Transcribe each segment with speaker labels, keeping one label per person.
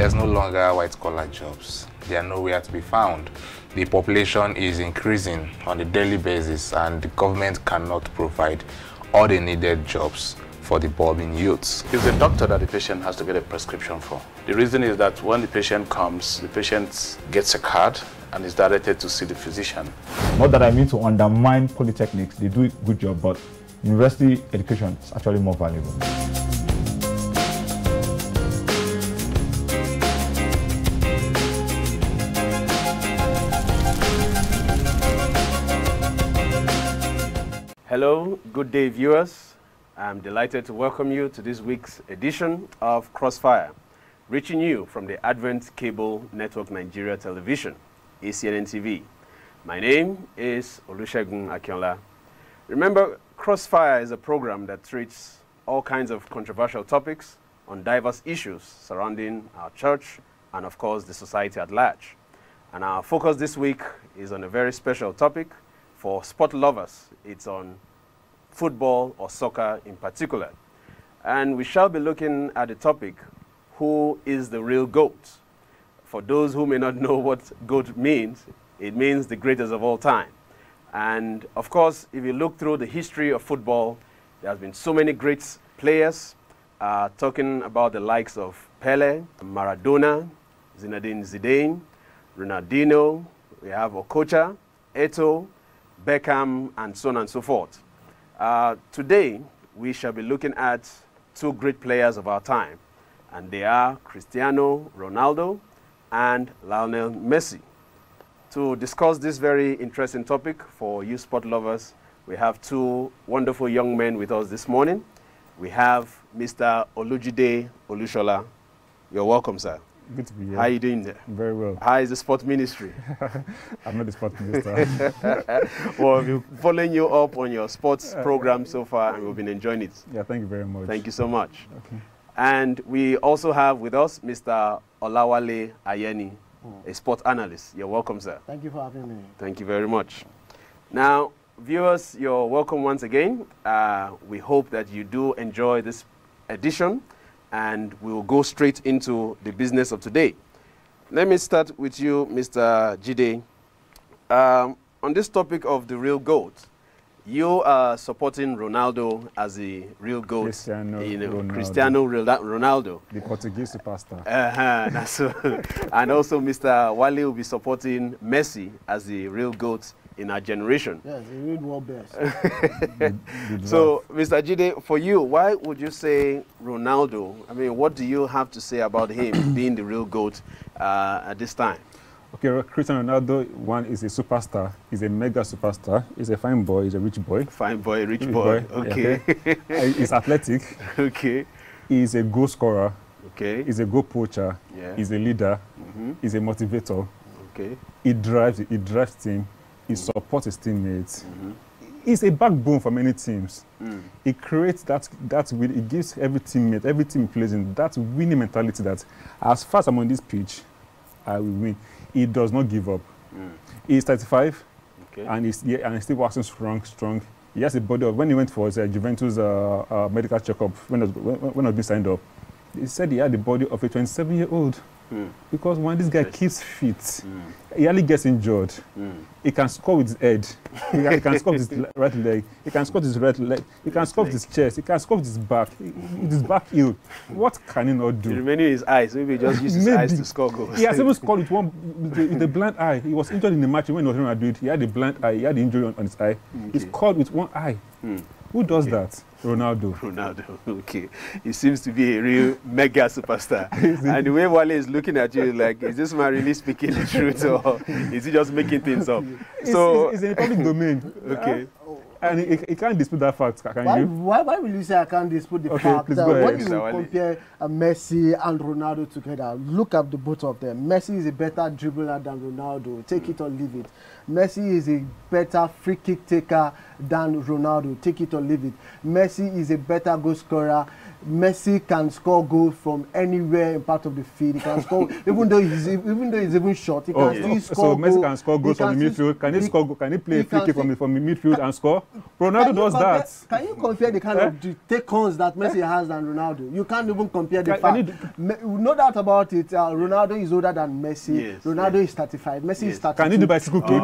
Speaker 1: There's no longer white-collar jobs. They are nowhere to be found. The population is increasing on a daily basis, and the government cannot provide all the needed jobs for the bulging youths.
Speaker 2: It's the doctor that the patient has to get a prescription for. The reason is that when the patient comes, the patient gets a card and is directed to see the physician.
Speaker 3: Not that I mean to undermine polytechnics, they do a good job, but university education is actually more valuable.
Speaker 4: Hello, good day viewers. I'm delighted to welcome you to this week's edition of Crossfire, reaching you from the Advent Cable Network Nigeria Television, ACNNTV. My name is Olusegun Akinola. Remember, Crossfire is a program that treats all kinds of controversial topics on diverse issues surrounding our church and, of course, the society at large. And our focus this week is on a very special topic for sport lovers. It's on football or soccer in particular. And we shall be looking at the topic, who is the real GOAT? For those who may not know what GOAT means, it means the greatest of all time. And of course, if you look through the history of football, there has been so many great players, talking about the likes of Pele, Maradona, Zinedine Zidane, Ronaldo, we have Okocha, Eto'o, Beckham, and so on and so forth. Today, we shall be looking at two great players of our time, and they are Cristiano Ronaldo and Lionel Messi. To discuss this very interesting topic for you sport lovers, we have two wonderful young men with us this morning. We have Mr. Olujide Olushola. You're welcome, sir.
Speaker 3: Good to be here.
Speaker 4: How are you doing there?
Speaker 3: Very well.
Speaker 4: How is the sport ministry?
Speaker 3: I'm not the sport minister.
Speaker 4: Well, we've been following you up on your sports program so far, and we've been enjoying it.
Speaker 3: Yeah, thank you very much.
Speaker 4: Thank you so much.
Speaker 3: Okay.
Speaker 4: And we also have with us Mr. Olawale Ayeni, a sport analyst. You're welcome, sir.
Speaker 5: Thank you for having me.
Speaker 4: Thank you very much. Now, viewers, you're welcome once again. We hope that you do enjoy this edition, and we will go straight into the business of today. Let me start with you, Mr. Jide. On this topic of the real GOAT, you are supporting Ronaldo as the real GOAT.
Speaker 3: Cristiano Ronaldo.
Speaker 4: Cristiano Ronaldo.
Speaker 3: The Portuguese superstar.
Speaker 4: That's and also Mr. Wale will be supporting Messi as the real GOAT in our generation.
Speaker 5: Yes, the real world best.
Speaker 4: So, Mr. Jide, for you, why would you say Ronaldo? I mean, what do you have to say about him being the real GOAT at this time?
Speaker 3: Okay, Cristiano Ronaldo, one, is a superstar. He's a mega superstar. He's a fine boy. He's a rich boy.
Speaker 4: Fine boy, rich boy. Okay.
Speaker 3: He's athletic.
Speaker 4: Okay.
Speaker 3: He's a goal scorer.
Speaker 4: Okay.
Speaker 3: He's a goal poacher.
Speaker 4: Yeah.
Speaker 3: He's a leader. He's a motivator.
Speaker 4: Okay.
Speaker 3: He drives team. He supports his teammates. He's a backbone for many teams. He creates that win. He gives every teammate, every team he plays in, that winning mentality that as far as I'm on this pitch, I will win. He does not give up. He's 35,
Speaker 4: okay,
Speaker 3: and he's still waxing strong. He has a body of, when he went for his Juventus medical checkup, when I was being signed up, he said he had the body of a 27-year-old. Because when this guy keeps fit, he hardly gets injured. He can score with his head. He can score with his right leg. He can score with his right leg. He can score with his chest. He can score with his back. With his back heel. What can he not do?
Speaker 4: Remaining his eyes. Maybe just use his eyes to score goals.
Speaker 3: He has even scored with a blind eye. He was injured in the match when he was in Madrid. He had a blind eye. He had the injury on his eye. He scored with one eye. Who does that? Ronaldo.
Speaker 4: Ronaldo, okay. He seems to be a real mega superstar. And the way Wale is looking at you, like, is this man really speaking the truth, or is he just making things up?
Speaker 3: It's in the public domain.
Speaker 4: Okay.
Speaker 3: And he can't dispute that fact, can you?
Speaker 5: Why will you say I can't dispute the fact that when you compare Messi and Ronaldo together, look at the both of them. Messi is a better dribbler than Ronaldo. Take it or leave it. Messi is a better free kick taker than Ronaldo. Take it or leave it. Messi is a better goal scorer Messi can score goals from anywhere in part of the field. He can score even though he's even short. He can still score.
Speaker 3: So Messi can score goals from the midfield. Can he score? Can he play a free kick from the midfield and score? Ronaldo does that.
Speaker 5: Can you compare the kind of take-ons that Messi has than Ronaldo? You can't even compare the fact. No doubt about it. Ronaldo is older than Messi. Yes, Ronaldo is 35. Messi is 32.
Speaker 3: Can he do bicycle kick?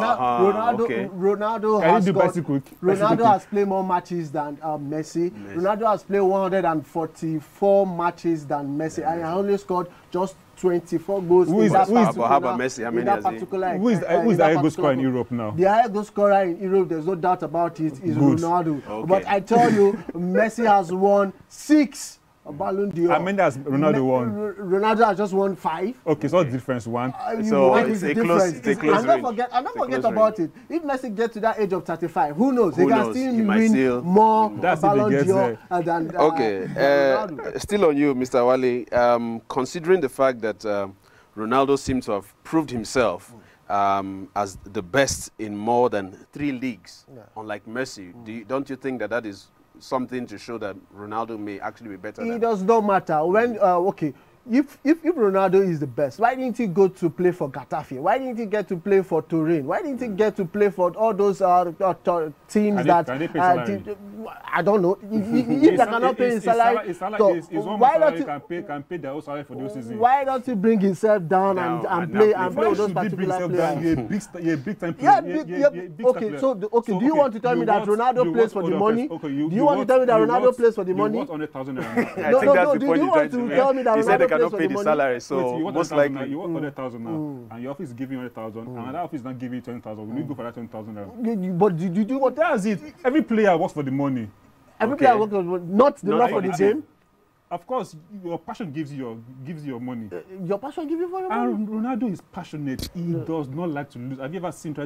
Speaker 5: Ronaldo has played more matches than Messi. Ronaldo has played 144 matches than Messi, and he only scored just 24 goals.
Speaker 4: How about Messi? How many has he?
Speaker 3: Who is the highest goal scorer in Europe now?
Speaker 5: The highest goal scorer in Europe, there's no doubt about it, is Ronaldo. Okay. But I tell you, Messi has won 6 Ballon d'Or.
Speaker 3: How many has Ronaldo won?
Speaker 5: Ronaldo has just won 5.
Speaker 3: Okay, so what's the difference? 1.
Speaker 4: So it's a close
Speaker 5: and don't forget about it. If Messi gets to that age of 35, who knows? He can still win more Ballon d'Or than Ronaldo.
Speaker 4: Still on you, Mr. Wale. Considering the fact that Ronaldo seems to have proved himself as the best in more than 3 leagues, unlike Messi, don't you think that is something to show that Ronaldo may actually be better?
Speaker 5: It does not matter. When if Ronaldo is the best, why didn't he go to play for Getafe? Why didn't he get to play for Turin? Why didn't he get to play for all those teams that I don't know. If they cannot pay his salary,
Speaker 3: why don't you can pay their own salary for those seasons?
Speaker 5: Why don't he bring himself down and play with those particular players?
Speaker 3: You're a big time player.
Speaker 5: Okay, so do you want to tell me that Ronaldo plays for the money? Do you want to tell me that Ronaldo plays for the money?
Speaker 4: I think that's the point you're trying to make. He said they cannot pay the salary, so most likely.
Speaker 3: You want 100,000 now, and your office is giving you 100,000, and another office is not giving you 20,000. Will you go for that 20,000?
Speaker 5: But do you what?
Speaker 3: That's it. Every player works for the money.
Speaker 5: Every player works for not the love for the game.
Speaker 3: Of course, your passion gives you your money.
Speaker 5: Your passion gives you for your money.
Speaker 3: And Ronaldo is passionate. He does not like to lose. Have you ever seen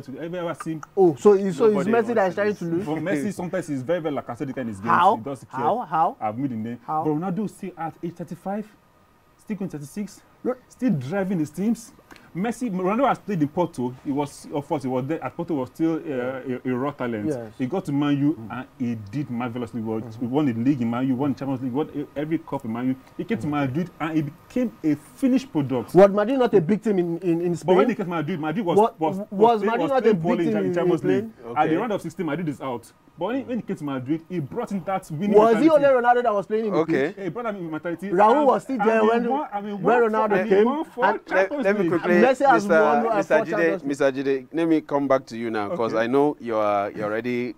Speaker 5: Oh, so it's Messi that is trying to lose?
Speaker 3: For Messi, sometimes he's very, very lackadaisical in his games.
Speaker 5: How?
Speaker 3: He does
Speaker 5: How?
Speaker 3: I've made the name.
Speaker 5: How?
Speaker 3: But Ronaldo still at age 35, still going 36, still driving his teams. Ronaldo has played in Porto. He was there at Porto, was still a raw talent. Yes. He got to Man U and he did marvelously well. He won the league in Man U, won the Champions League, won every cup in Man U. He came to Madrid and he became a finished product.
Speaker 5: Was Madrid not a big team in Spain?
Speaker 3: But when he came to Madrid was
Speaker 5: Madrid not a big team in
Speaker 3: Champions League. At the round of 16, Madrid is out. But when he came to Madrid, he brought in that winning
Speaker 5: mentality. Was he only Ronaldo that was playing in the pitch?
Speaker 3: He brought in mentality.
Speaker 5: Raul was still there when Ronaldo came.
Speaker 4: Let me quickly, Mr. Jide, let me come back to you now, because I know you're already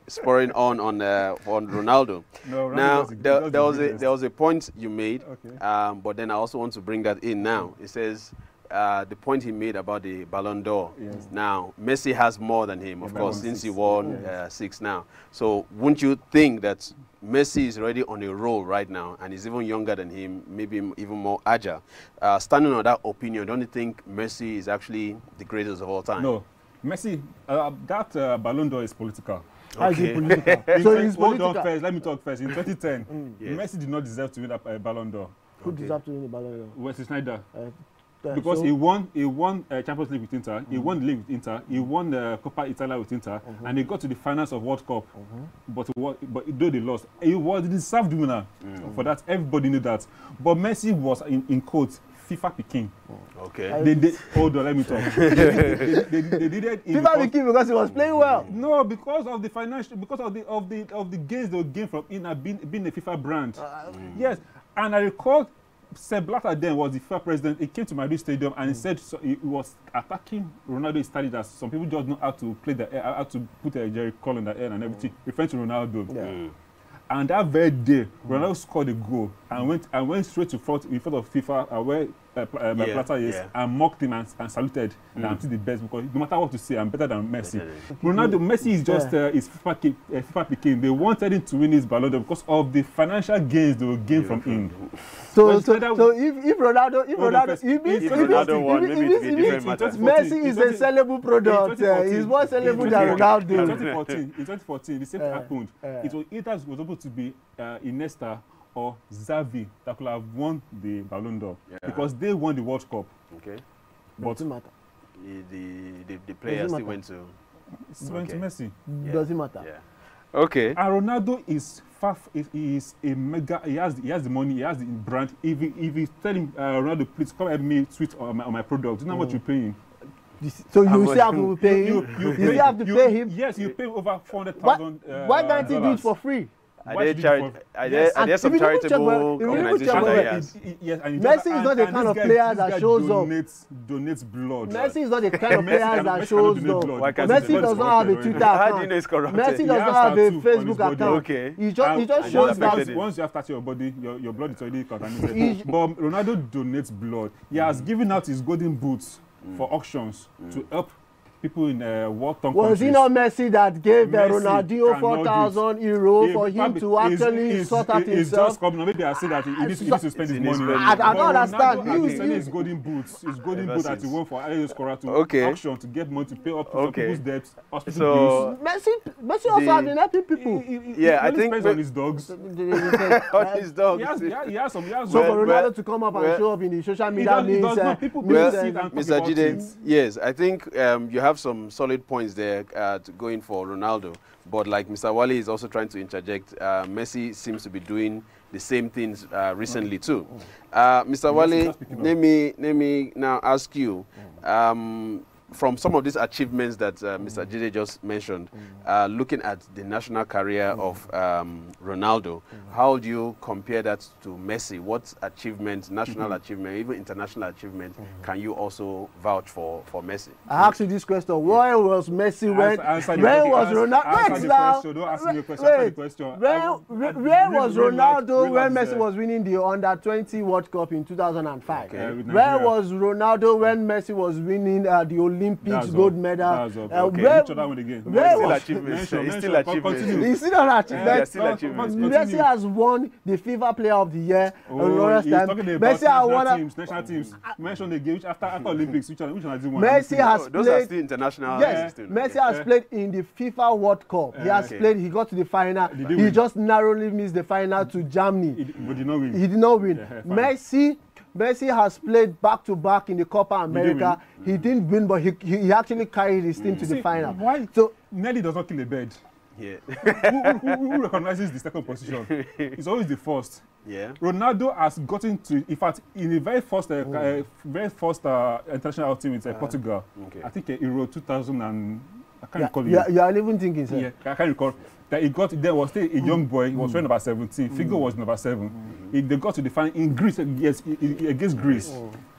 Speaker 4: spurring on Ronaldo. Now there was a point you made, but then I also want to bring that in now. It says the point he made about the Ballon d'Or. Yes. Now Messi has more than him, of course, since he won 6 now. So wouldn't you think that Messi is already on a roll right now, and is even younger than him, maybe even more agile? Standing on that opinion, don't you think Messi is actually the greatest of all time?
Speaker 3: No, Messi, that Ballon d'Or is political.
Speaker 5: Okay.
Speaker 3: So he's political. Let me talk first. In 2010, Messi did not deserve to win a Ballon d'Or.
Speaker 5: Who deserved to win the Ballon d'Or?
Speaker 3: Wesley Sneijder. Because he won Champions League with Inter, he won the league with Inter, he won the Coppa Italia with Inter, and he got to the finals of World Cup. But though they lost, he was the deserved winner for that. Everybody knew that. But Messi was in quotes FIFA Peking.
Speaker 4: Okay.
Speaker 3: Hold on, let me talk. they did it
Speaker 5: FIFA Peking because he was playing well.
Speaker 3: No, because of the financial, because of the gains they would gain from being a FIFA brand. Yes, and I recall Sepp Blatter then was the FIFA president. He came to Madrid Stadium and he said he was attacking Ronaldo. He started as some people just know how to play how to put a Jerry Cole in the air and everything, referring to Ronaldo. Yeah. And that very day, Ronaldo scored a goal and went straight in front of FIFA where Blatter is and mocked him and saluted. And I'm still the best because no matter what to say, I'm better than Messi. Messi is just his FIFA Peking. They wanted him to win his Ballon d'Or because of the financial gains they will gain from him.
Speaker 5: So if Ronaldo won, maybe it's a different matter. Messi is a sellable product. He's more sellable than Ronaldo.
Speaker 3: In 2014, the same thing happened. It was either supposed to be Iniesta or Xavi that could have won the Ballon d'Or because they won the World Cup.
Speaker 4: Okay.
Speaker 5: But doesn't matter.
Speaker 4: The players still went to
Speaker 3: Messi.
Speaker 5: Doesn't matter.
Speaker 4: Yeah. Okay.
Speaker 3: And Ronaldo is a mega. He has the money. He has the brand. If you tell him, Ronaldo, please come help me tweet on my product, you know how much you're paying.
Speaker 5: So you still have to pay him? You still have to pay him?
Speaker 3: Yes, you pay over 400,000.
Speaker 5: Why can't he do it for free?
Speaker 4: Are there some charitable organizations that
Speaker 3: yes, and
Speaker 5: Messi is not the kind of player that shows up.
Speaker 3: Donates blood.
Speaker 5: Messi is not the kind of player that shows up. Messi does not have a Twitter account.
Speaker 4: How do you know it's corrupted?
Speaker 5: Messi does not have a Facebook account.
Speaker 4: Okay.
Speaker 5: He just shows that.
Speaker 3: Once you have touched your body, your blood is already contaminated. But Ronaldo donates blood. He has given out his golden boots for auctions to help people in war-torn countries.
Speaker 5: Was it not Messi that gave Ronaldinho 4,000 euros for him to actually sort out himself?
Speaker 3: It's just coming. Maybe I say that he needs to spend his money.
Speaker 5: I don't understand.
Speaker 3: Ronaldo has his golden boots. His golden boots that he won for to auction to get money to pay up to people's debts, hospital bills.
Speaker 5: Messi also has been helping people.
Speaker 4: Yeah, I think
Speaker 3: depends on his dogs.
Speaker 4: on his dogs.
Speaker 3: He has some.
Speaker 5: So for Ronaldo to come up and show up in the social media means
Speaker 4: Mr. Jide, yes, I think you have some solid points there going for Ronaldo, but like Mr. Wale is also trying to interject, Messi seems to be doing the same things recently too. Mr. Wale, let me now ask you, from some of these achievements that Mr. Jide just mentioned, looking at the national career of Ronaldo, how do you compare that to Messi? What achievement, national achievement, even international achievement, can you also vouch for Messi?
Speaker 5: I asked you this question. Where was Messi when was Ronaldo?
Speaker 3: Don't ask me a question. Answer the question.
Speaker 5: Where was Ronaldo when Messi was winning the Under-20 World Cup in 2005? Where was Ronaldo when Messi was winning the Olympics gold medal? Messi has won the FIFA Player of the Year. Messi has won
Speaker 3: national teams. Mention the game after Olympics. Which one has he won?
Speaker 5: Messi has played.
Speaker 4: Those are still international.
Speaker 5: Yes, Messi has played in the FIFA World Cup. He has played. He got to the final. He just narrowly missed the final to Germany.
Speaker 3: But did not win.
Speaker 5: He did not win. Messi has played back-to-back in the Copa America. He didn't win, but he actually carried his team to the final.
Speaker 3: Why?
Speaker 5: So
Speaker 3: Nelly does not kill a bird.
Speaker 4: Yeah.
Speaker 3: who recognizes the second position? It's always the first.
Speaker 4: Yeah.
Speaker 3: Ronaldo has gotten to, in fact, in the very first international team with Portugal. I think Euro 2000 and I can't recall it.
Speaker 5: You are even thinking, sir.
Speaker 3: Yeah, I can't recall. That he got there was still a young boy. He was wearing number 17. Figo was number 7. They got to the final in Greece. Yes, against Greece,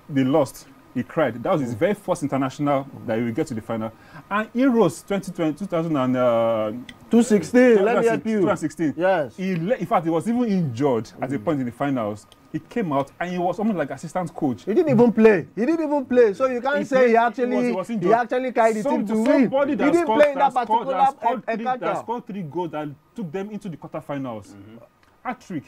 Speaker 3: they lost. He cried. That was his very first international that he will get to the final. And Euros
Speaker 5: 2016. Let me help you.
Speaker 3: 2016.
Speaker 5: Yes.
Speaker 3: In fact, he was even injured at a point in the finals. He came out and he was almost like assistant coach.
Speaker 5: He didn't even play. So you can't say he actually carried the team to win. He didn't play in that particular encounter.
Speaker 3: That scored 3 goals that took them into the quarterfinals. Hat-trick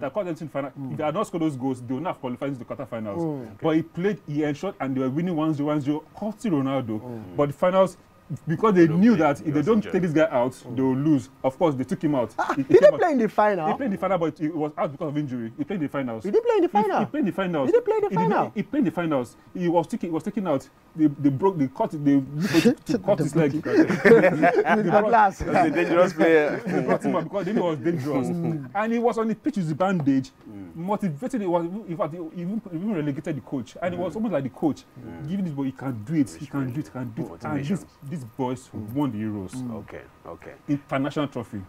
Speaker 3: that got them to the final. If they had not scored those goals, they would not have qualified into the quarterfinals. But he played, he ensured, and they were winning 1-0, costing Ronaldo. But the finals, because they knew that if they don't take this guy out, they will lose. Of course, they took him out.
Speaker 5: He didn't play in the final.
Speaker 3: He played in the final, but he was out because of injury. He played in the finals.
Speaker 5: He didn't play in the final.
Speaker 3: He played in the finals.
Speaker 5: He didn't play in the final.
Speaker 3: He played in the finals. He was taken out. They cut his leg.
Speaker 4: That's a dangerous player.
Speaker 3: They brought him out because they knew he was dangerous. And he was on the pitch with the bandage, motivated. In fact, he even relegated the coach. And he was almost like the coach, giving this boy, he can do it. He can do it. And these boys won the Euros.
Speaker 4: Okay.
Speaker 3: International trophy.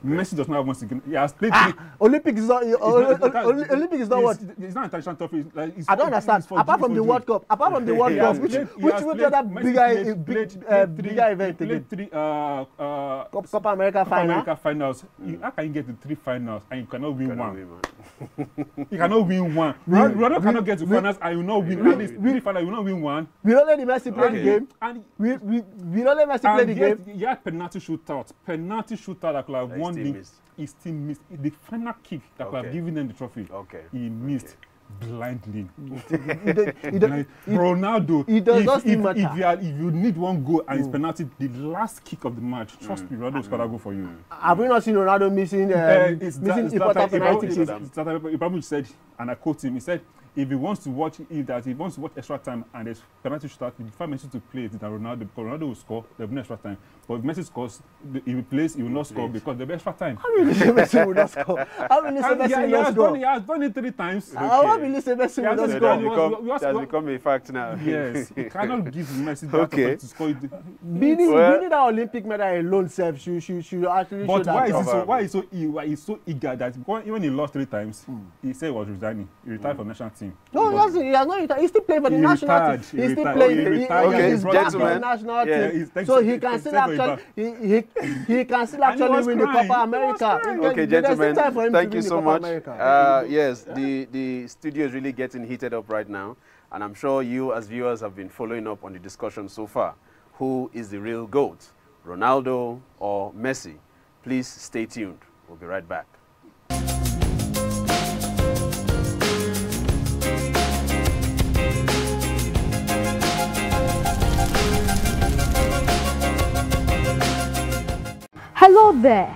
Speaker 3: Messi does not have once again. He has played.
Speaker 5: Olympics is not. Olympic is not what?
Speaker 3: It's not international trophy.
Speaker 5: I don't understand. Apart from the World Cup, which other bigger event again?
Speaker 3: He played 3
Speaker 5: Copa America
Speaker 3: finals. How can you get to 3 finals and you cannot win one? You cannot win one. Ronaldo cannot get to finals and you not win. At least 3 finals, you not win one.
Speaker 5: We don't let the Messi play the game. And we don't let Messi play the game.
Speaker 3: He had penalty shootout that could have won the. He still missed the final kick that could have given them the trophy. He missed blindly. Ronaldo, if you need one goal and it's penalty, the last kick of the match, trust me, Ronaldo will score that goal for you.
Speaker 5: Have we not seen Ronaldo missing important penalty kicks?
Speaker 3: Ibrahimovic said, and I quote him, he said, if he wants to watch extra time and there's penalty shootout, the 5 minutes to play it, Ronaldo will score, there'll be no extra time. But if Messi scores, if he plays, he will not score because the extra time.
Speaker 5: How will you say Messi will not score? How will you say Messi will not score?
Speaker 3: He has done it 3 times.
Speaker 5: How will you say Messi will not score?
Speaker 4: It has become a fact now.
Speaker 3: Yes, you cannot give Messi the opportunity to score.
Speaker 5: Winning that Olympic medal alone self should actually
Speaker 3: but
Speaker 5: show
Speaker 3: that. Why is so eager that even he lost 3 times, he said he was resigning. He retired from the national team.
Speaker 5: No, he has not retired. He still playing for the national team. He's still playing. He's back for the national team. So he can still actually he can still actually win the Copa America.
Speaker 4: Okay, gentlemen, thank you so much. Yes, the studio is really getting heated up right now, and I'm sure you as viewers have been following up on the discussion so far. Who is the real GOAT, Ronaldo or Messi? Please stay tuned. We'll be right back.
Speaker 6: Hello there.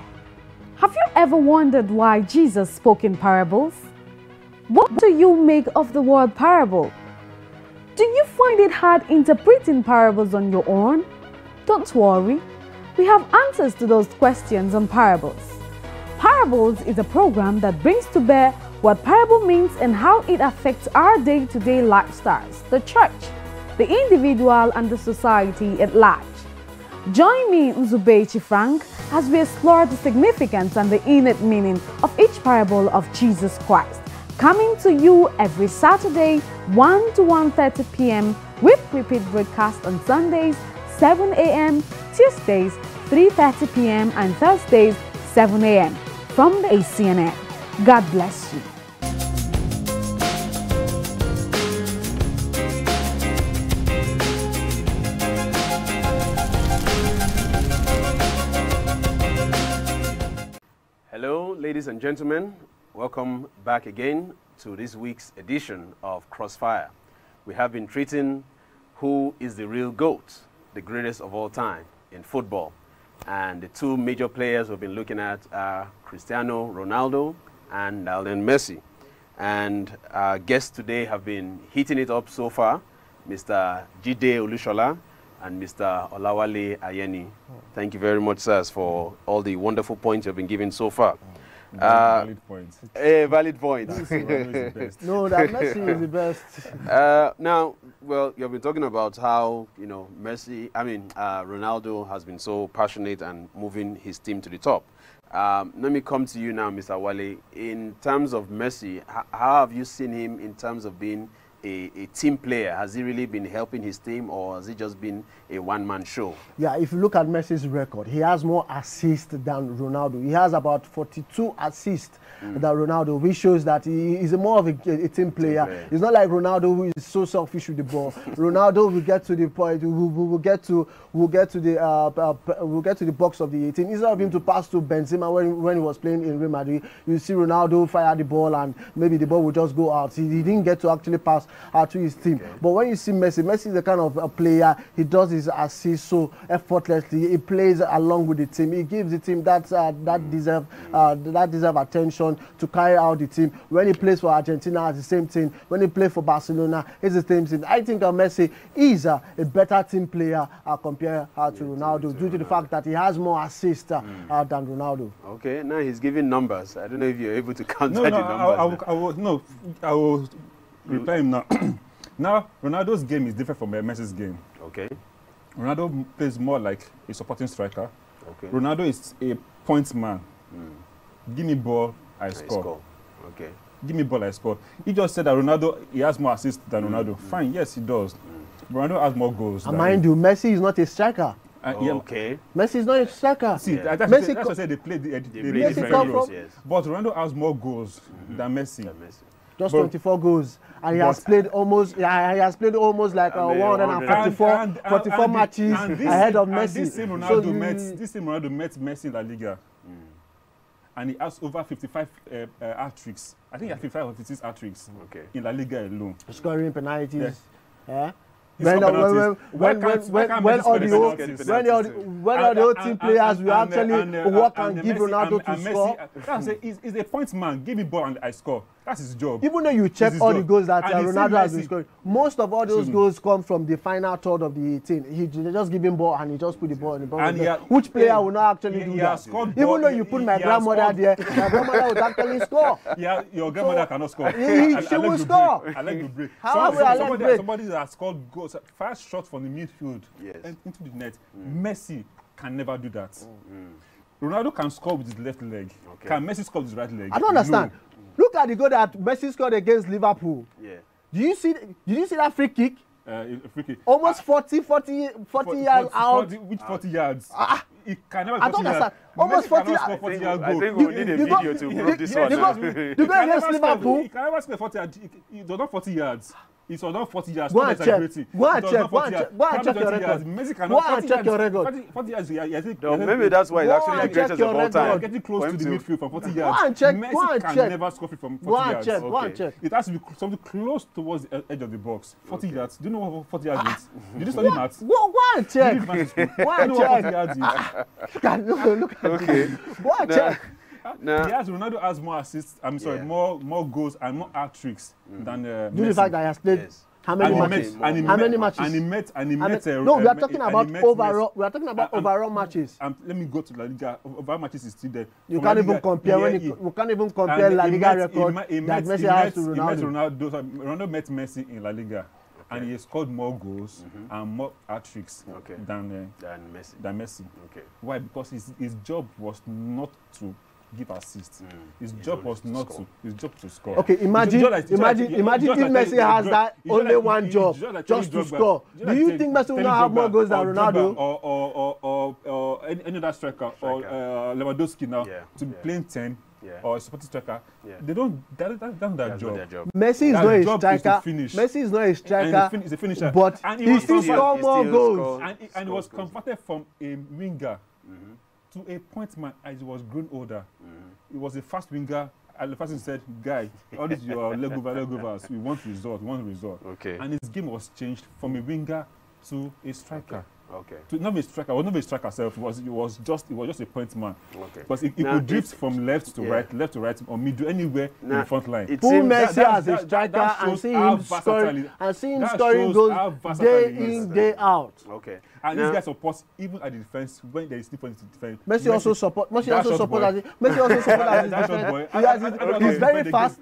Speaker 6: Have you ever wondered why Jesus spoke in parables? What do you make of the word parable? Do you find it hard interpreting parables on your own? Don't worry. We have answers to those questions on Parables. Parables is a program that brings to bear what parable means and how it affects our day-to-day lifestyles, the church, the individual, and the society at large. Join me, Nzubechi Frank, as we explore the significance and the innate meaning of each parable of Jesus Christ. Coming to you every Saturday, 1 to 1:30 p.m. with repeat broadcast on Sundays, 7 a.m., Tuesdays, 3:30 p.m. and Thursdays, 7 a.m. from the ACNN. God bless you.
Speaker 4: Hello, ladies and gentlemen. Welcome back again to this week's edition of Crossfire. We have been treating who is the real GOAT, the greatest of all time in football. And the 2 major players we've been looking at are Cristiano Ronaldo and Lionel Messi. And our guests today have been heating it up so far, Mr. Jide Olushola and Mr. Olawale Ayeni. Thank you very much, sirs, for all the wonderful points you've been giving so far.
Speaker 3: Valid points.
Speaker 4: Valid points.
Speaker 5: No, that Messi is the best.
Speaker 4: Now, well, you've been talking about how, you know, Ronaldo has been so passionate and moving his team to the top. Let me come to you now, Mr. Wale. In terms of Messi, how have you seen him in terms of being a team player? Has he really been helping his team, or has he just been a one-man show? Yeah,
Speaker 5: if you look at Messi's record, he has more assists than Ronaldo. He has about 42 assists than Ronaldo, which shows that he is more of a team player. It's not like Ronaldo, who is so selfish with the ball. Ronaldo will get to the point, we'll get to the box of the 18. Instead of him to pass to Benzema when he was playing in Real Madrid, you see Ronaldo fire the ball and maybe the ball will just go out. He didn't get to actually pass to his team. Okay. But when you see Messi is the kind of a player, he does his assists so effortlessly. He plays along with the team. He gives the team that deserve attention to carry out the team. When he plays for Argentina, it's the same thing. When he plays for Barcelona, it's the same thing. I think Messi is a better team player compared to Ronaldo due to the fact that he has more assists than Ronaldo.
Speaker 4: Okay, now he's giving numbers. I don't know if you're able to counter the numbers.
Speaker 3: I will reply him now. Now, Ronaldo's game is different from Messi's game.
Speaker 4: Okay.
Speaker 3: Ronaldo plays more like a supporting striker.
Speaker 4: Okay.
Speaker 3: Ronaldo is a points man. Give me ball, I score.
Speaker 4: Okay.
Speaker 3: Give me ball, I score. He just said that Ronaldo, he has more assists than Ronaldo. Fine, yes, he does. Ronaldo has more goals.
Speaker 5: And mind you, Messi is not a striker.
Speaker 4: Okay.
Speaker 5: Messi is not a striker.
Speaker 3: See, that's what I said. They play different roles. Yes. But Ronaldo has more goals than Messi.
Speaker 5: Just 24 goals, and he has played almost. He has played almost like 144 matches ahead of Messi.
Speaker 3: This same Ronaldo met Messi in La Liga, and he has over 55 hat-tricks. I think he has 55 or 56 hat-tricks in La Liga alone.
Speaker 5: Scoring penalties. Yeah.
Speaker 3: When all
Speaker 5: the whole team players will actually work and give Ronaldo to score.
Speaker 3: He's a points man. Give me ball and I score. That's his job.
Speaker 5: Even though you check all the goals that Ronaldo has been scoring, most of all those goals come from the final third of the 18. He just give him ball and he just put the ball in the ball. Which player will not actually do that? Even though you put my grandmother there, my grandmother would actually score.
Speaker 3: Yeah, your grandmother cannot score.
Speaker 5: She will score.
Speaker 3: I like to break. Somebody that has scored goals, fast shot from the midfield and into the net. Messi can never do that. Ronaldo can score with his left leg. Can Messi score with his right leg?
Speaker 5: I don't understand. No. Look at the goal that Messi scored against Liverpool.
Speaker 4: Yeah.
Speaker 5: Did you see that free kick?
Speaker 3: Free kick.
Speaker 5: Almost 40 yards out.
Speaker 3: Which 40 yards? He can never.
Speaker 5: I don't understand. Almost 40 yards.
Speaker 2: I think we need a video to prove this one.
Speaker 5: The goal against Liverpool.
Speaker 3: He can never score 40 yards. It was not 40 yards. It's not 40 yards.
Speaker 5: Go and check. Go and check your record.
Speaker 3: Messi
Speaker 5: Go and check your record.
Speaker 3: 40 yards.
Speaker 2: No, maybe that's why it's actually the greatest of all time.
Speaker 3: Getting close to the midfield from 40 yards.
Speaker 5: Go and check.
Speaker 3: Messi can never score from 40 yards.
Speaker 5: Go and check.
Speaker 3: It has to be something close towards the edge of the box. 40 yards. Do you know what 40 yards is? Did you study maths?
Speaker 5: Go and check. Go and check.
Speaker 3: 40 yards is.
Speaker 5: Look at
Speaker 2: okay.
Speaker 5: Go and check.
Speaker 3: Ronaldo has more assists. I'm sorry, more goals and more hat-tricks than Messi.
Speaker 5: Due to the fact that he has played how many matches? How many matches?
Speaker 3: And he met.
Speaker 5: No, we are talking about overall. We are talking about overall matches.
Speaker 3: Let me go to La Liga. Overall matches is still there.
Speaker 5: You can't even compare you can't even compare La Liga record that Messi has to Ronaldo.
Speaker 3: Ronaldo met Messi in La Liga. And he scored more goals and more hat-tricks than Messi. Why? Because his job was not to give assists. His job was not to. His job to score.
Speaker 5: Okay, imagine if Messi has that only one job, just to score. Do you think Messi will not have more goals than Ronaldo?
Speaker 3: Or any other striker, or Lewandowski now, to be playing 10 or a supporting striker? They don't. That's their job.
Speaker 5: Messi is not a striker. Messi is not a striker.
Speaker 3: He's a finisher.
Speaker 5: But he still score more goals.
Speaker 3: And he was converted from a winger to a point man as he was grown older. He was a fast winger, and the person said, "Guy, all this your leg overs. We want result. Okay. And his game was changed from a winger to a striker.
Speaker 2: Okay.
Speaker 3: To not be a striker. Well, not be a striker herself. It was just a point man. Okay. Because he could drift from left to right, or middle, anywhere in the front line.
Speaker 5: Pull Messi as a striker and see him scoring goals day in, day out.
Speaker 3: Okay. And these guys support even at the defense when there is need for the defense.
Speaker 5: Messi also support as defense. He's very fast.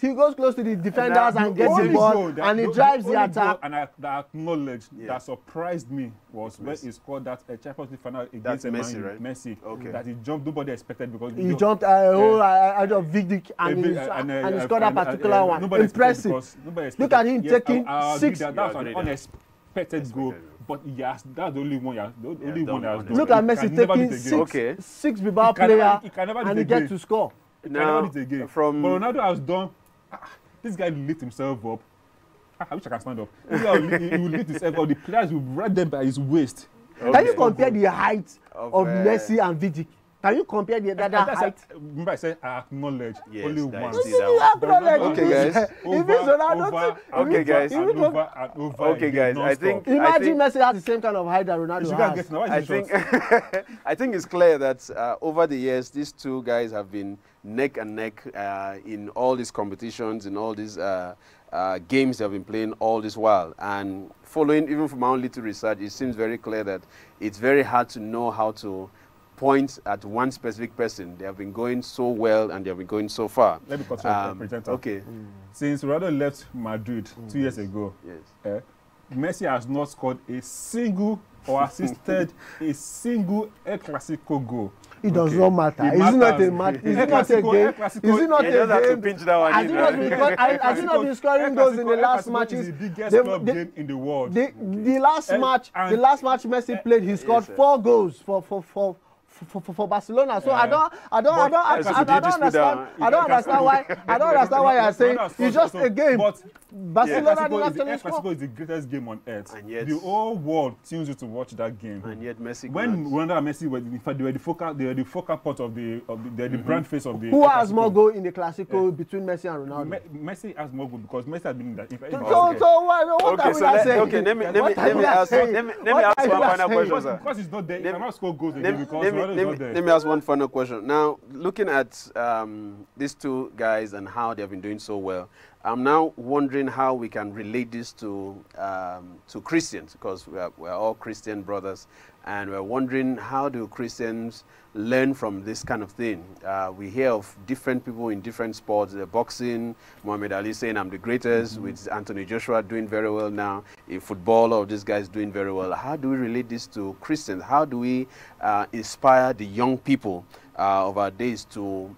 Speaker 5: He goes close to the defenders and gets the ball and he drives the attack.
Speaker 3: And that acknowledge that surprised me was when he scored that Champions League final against
Speaker 2: Messi, right?
Speaker 3: Messi. Okay. That he jumped. Nobody expected because
Speaker 5: he jumped out of Vidic and he scored that particular one. Impressive. Look at him taking 6.
Speaker 3: An unexpected goal, but yes, that's the only one.
Speaker 5: Look at Messi taking 6 Bilbao player and he gets to score.
Speaker 3: Now, but Ronaldo has done. This guy lifts himself up. I wish I can stand up. He will lift himself up. The players will ride them by his waist.
Speaker 5: Can you compare the height of Messi and Vidic? Can you compare the other height?
Speaker 3: Remember I said I acknowledge only one.
Speaker 2: Okay, guys. Okay, guys. I think
Speaker 5: imagine Messi has the same kind of height that Ronaldo has.
Speaker 2: I think it's clear that over the years, these two guys have been neck and neck in all these competitions, in all these games they have been playing all this while. And following, even from my own little research, it seems very clear that it's very hard to know how to point at one specific person. They have been going so well and they have been going so far.
Speaker 3: Let me cut you presenter.
Speaker 2: Okay.
Speaker 3: Since Ronaldo left Madrid 2 years ago, Messi has not scored a single or assisted a single El Clasico goal.
Speaker 5: It does not matter. Is it not a match? Is it not a game? Is it not a game? Has he not been scoring goals in the last matches?
Speaker 3: The biggest club game in the world.
Speaker 5: The last match Messi played, he scored 4 goals for Barcelona. So I don't understand why you are saying it's just a game. But Barcelona did actually score.
Speaker 3: Clasico is the greatest game on earth. And yet, the whole world tunes you to watch that game.
Speaker 2: And yet Messi.
Speaker 3: When Ronaldo and Messi were, in fact, they were the focal part of the brand face of the.
Speaker 5: Who has more goal in the Clasico between Messi and Ronaldo?
Speaker 3: Messi has more goal because Messi has been in that.
Speaker 2: Let me ask one final question, sir.
Speaker 3: Because he's not there, he cannot score goals again because
Speaker 2: let me ask one final question. Now, looking at these two guys and how they've been doing so well, I'm now wondering how we can relate this to Christians, because we're all Christian brothers, and we're wondering, how do Christians learn from this kind of thing? We hear of different people in different sports, boxing, Muhammad Ali saying I'm the greatest, with Anthony Joshua doing very well now, in football, all of these guys doing very well. How do we relate this to Christians? How do we inspire the young people of our days to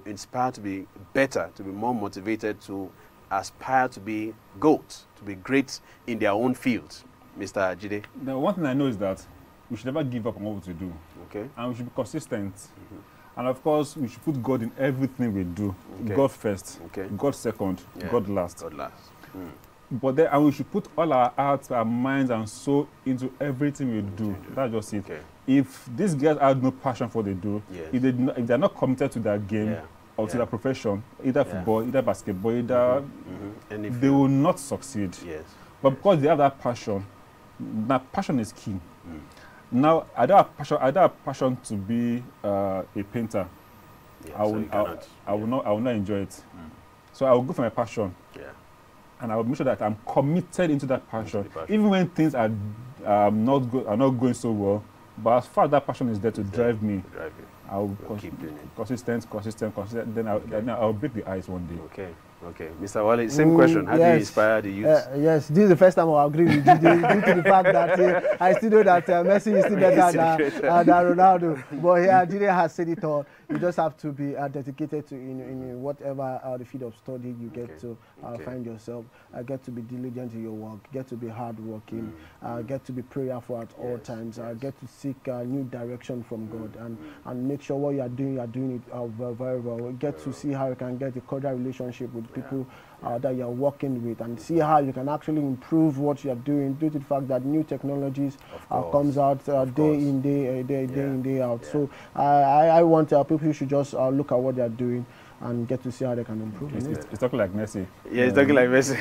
Speaker 2: inspire to be better, to be more motivated, to aspire to be GOAT, to be great in their own fields? Mr. Jide?
Speaker 3: The one thing I know is that we should never give up on what we do.
Speaker 2: Okay.
Speaker 3: And we should be consistent. And of course, we should put God in everything we do. Okay. God first, God second, God last.
Speaker 2: God last.
Speaker 3: But then, and we should put all our hearts, our minds, and soul into everything we do. That's just it. Okay. If these guys have no passion for what they do, if they're not committed to their game or to their profession, either football, either basketball, either they will not succeed. Yes. But because they have that passion, that passion is key. Now, I don't have passion to be a painter. I will not enjoy it. So I will go for my passion. And I will make sure that I'm committed into that passion, even when things are not going so well. But as far as that passion is there to drive me, I will keep doing it. Consistent. Then I'll break the ice one day.
Speaker 2: Okay, Mr. Wale, same question. How do you inspire the youth?
Speaker 5: Yes, this is the first time I agree with you due to the fact that I still know that Messi is still better than Ronaldo. But here, Jide has said it all. You just have to be dedicated to in whatever the field of study you get to find yourself. Get to be diligent in your work. Get to be hardworking. Get to be prayerful at all times. Get to seek new direction from God, and make sure what you are doing it very well. Get to see how you can get a cordial relationship with people that you're working with, and see how you can actually improve what you're doing due to the fact that new technologies comes out day in, day out. So I want people should just look at what they're doing and get to see how they can improve.
Speaker 3: It's talking like Messi.
Speaker 2: Yeah, it's talking like Messi.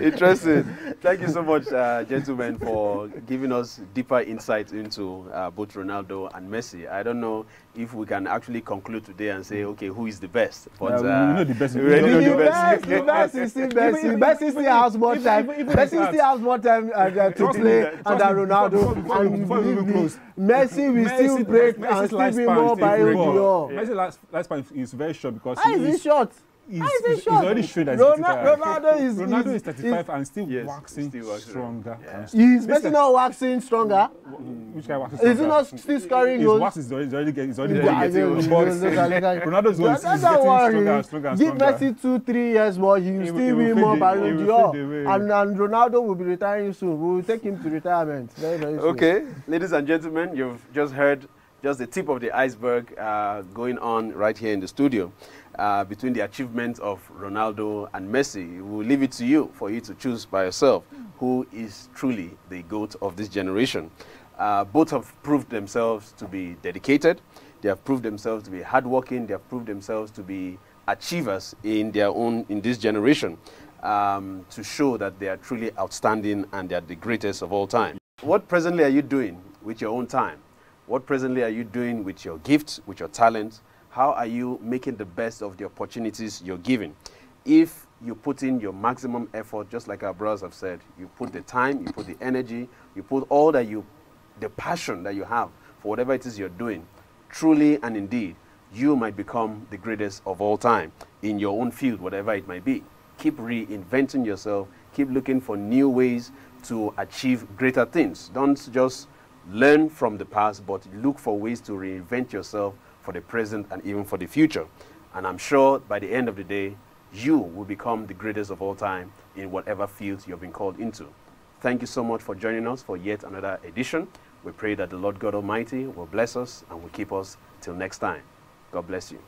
Speaker 2: Interesting. Thank you so much, gentlemen, for giving us deeper insight into both Ronaldo and Messi. I don't know if we can actually conclude today and say, okay, who is the best? But
Speaker 3: we know the best.
Speaker 5: The best is still Messi. Messi still has more time. Messi still has more time to play under Ronaldo. Messi will still break and still be more by
Speaker 3: Messi's lifespan is very short because
Speaker 5: he is short.
Speaker 3: He's already showing that Ronaldo is 35 and still waxing stronger.
Speaker 5: Is Messi not waxing stronger?
Speaker 3: Which guy waxing stronger?
Speaker 5: Is he not still scoring goals?
Speaker 3: His wax is already getting Ronaldo is getting stronger.
Speaker 5: Give Messi 2-3 years more, he will still win more Ballon d'Or. And Ronaldo will be retiring soon. We will take him to retirement very, very soon.
Speaker 2: Okay, ladies and gentlemen, you've just heard just the tip of the iceberg going on right here in the studio. Between the achievements of Ronaldo and Messi. We'll leave it to you for you to choose by yourself who is truly the GOAT of this generation. Both have proved themselves to be dedicated. They have proved themselves to be hardworking. They have proved themselves to be achievers in this generation, to show that they are truly outstanding and they are the greatest of all time. What presently are you doing with your own time? What presently are you doing with your gifts, with your talents? How are you making the best of the opportunities you're given? If you put in your maximum effort, just like our brothers have said, you put the time, you put the energy, you put all that the passion that you have for whatever it is you're doing, truly and indeed, you might become the greatest of all time in your own field, whatever it might be. Keep reinventing yourself, keep looking for new ways to achieve greater things. Don't just learn from the past, but look for ways to reinvent yourself for the present and even for the future. And I'm sure by the end of the day, you will become the greatest of all time in whatever field you've been called into. Thank you so much for joining us for yet another edition. We pray that the Lord God Almighty will bless us and will keep us till next time. God bless you.